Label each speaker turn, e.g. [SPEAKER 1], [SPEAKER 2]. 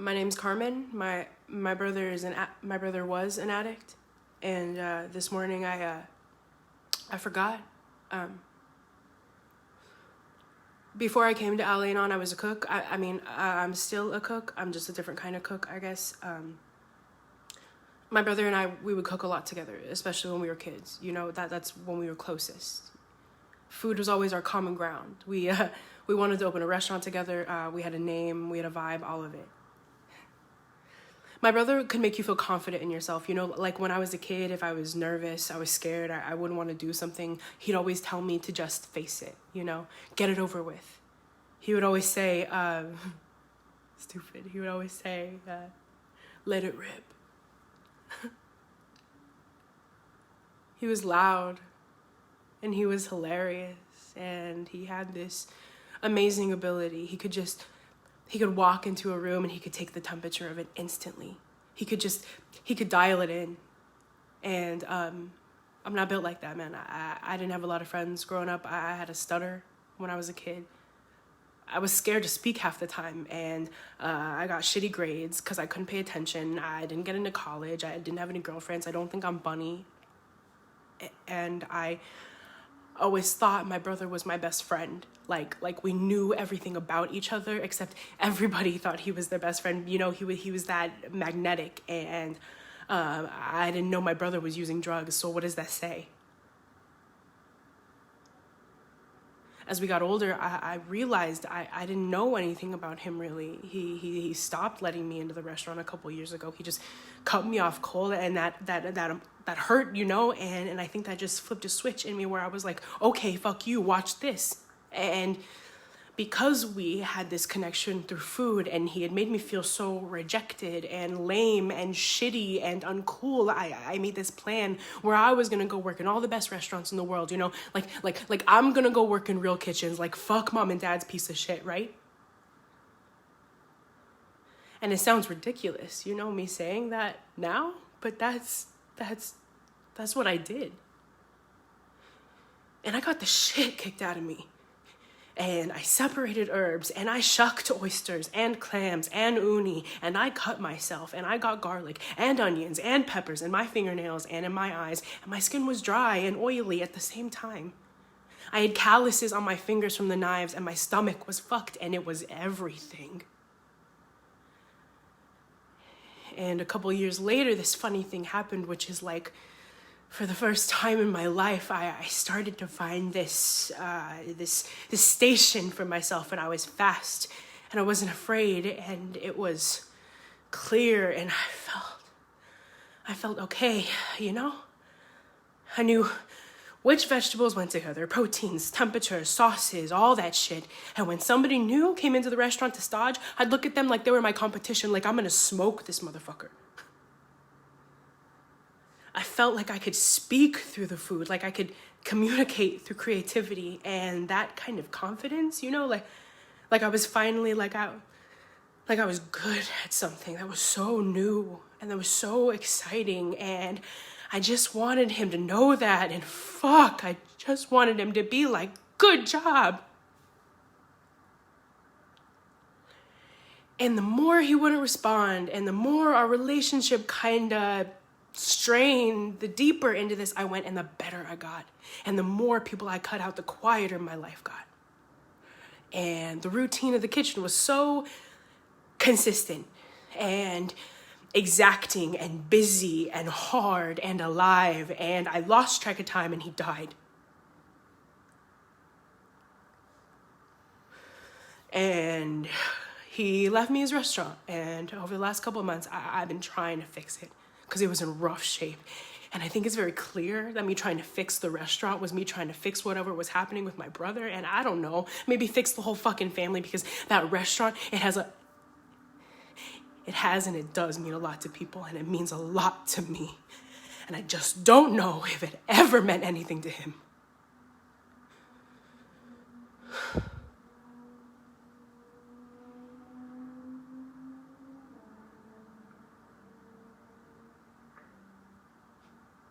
[SPEAKER 1] My name's Carmen. My brother was an addict, and this morning I forgot. Before I came to Al-Anon, I was a cook. I'm still a cook. I'm just a different kind of cook, I guess. My brother and we would cook a lot together, especially when we were kids. You know, that's when we were closest. Food was always our common ground. We wanted to open a restaurant together. We had a name, we had a vibe, all of it. My brother could make you feel confident in yourself. You know, like when I was a kid, if I was nervous, I was scared, I wouldn't want to do something, he'd always tell me to just face it, you know, get it over with. He would always say, stupid, he would always say, let it rip. He was loud and he was hilarious and he had this amazing ability. He could walk into a room and he could take the temperature of it instantly. He could dial it in. And I'm not built like that, man. I didn't have a lot of friends growing up. I had a stutter when I was a kid. I was scared to speak half the time, and I got shitty grades because I couldn't pay attention. I didn't get into college. I didn't have any girlfriends. I don't think I'm bunny. And I always thought my brother was my best friend. Like we knew everything about each other, except everybody thought he was their best friend. You know, he was that magnetic, and I didn't know my brother was using drugs, so what does that say? As we got older, I realized I didn't know anything about him, really. He stopped letting me into the restaurant a couple years ago. He just cut me off cold, and that hurt, you know? And I think that just flipped a switch in me where I was like, okay, fuck you, watch this. And because we had this connection through food and he had made me feel so rejected and lame and shitty and uncool, I made this plan where I was gonna go work in all the best restaurants in the world, you know, like I'm gonna go work in real kitchens, like fuck mom and dad's piece of shit, right? And it sounds ridiculous, you know, me saying that now, but that's what I did. And I got the shit kicked out of me. And I separated herbs, and I shucked oysters and clams and uni, and I cut myself, and I got garlic and onions and peppers in my fingernails and in my eyes, and my skin was dry and oily at the same time. I had calluses on my fingers from the knives, and my stomach was fucked, and it was everything. And a couple years later, this funny thing happened, which is like, for the first time in my life, I started to find this station for myself, and I was fast, and I wasn't afraid, and it was clear, and I felt okay, you know? I knew which vegetables went together, proteins, temperatures, sauces, all that shit. And when somebody new came into the restaurant to stage, I'd look at them like they were my competition, like I'm gonna smoke this motherfucker. I felt like I could speak through the food, like I could communicate through creativity and that kind of confidence, you know, like I was finally like I was good at something that was so new and that was so exciting, and I just wanted him to know that, and fuck, I just wanted him to be like, good job. And the more he wouldn't respond, and the more our relationship kinda strained, the deeper into this I went, and the better I got. And the more people I cut out, the quieter my life got. And the routine of the kitchen was so consistent and exacting and busy and hard and alive, and I lost track of time, and he died. And he left me his restaurant, and over the last couple of months, I've been trying to fix it, because it was in rough shape. And I think it's very clear that me trying to fix the restaurant was me trying to fix whatever was happening with my brother. And I don't know, maybe fix the whole fucking family, because that restaurant, it has and it does mean a lot to people, and it means a lot to me. And I just don't know if it ever meant anything to him.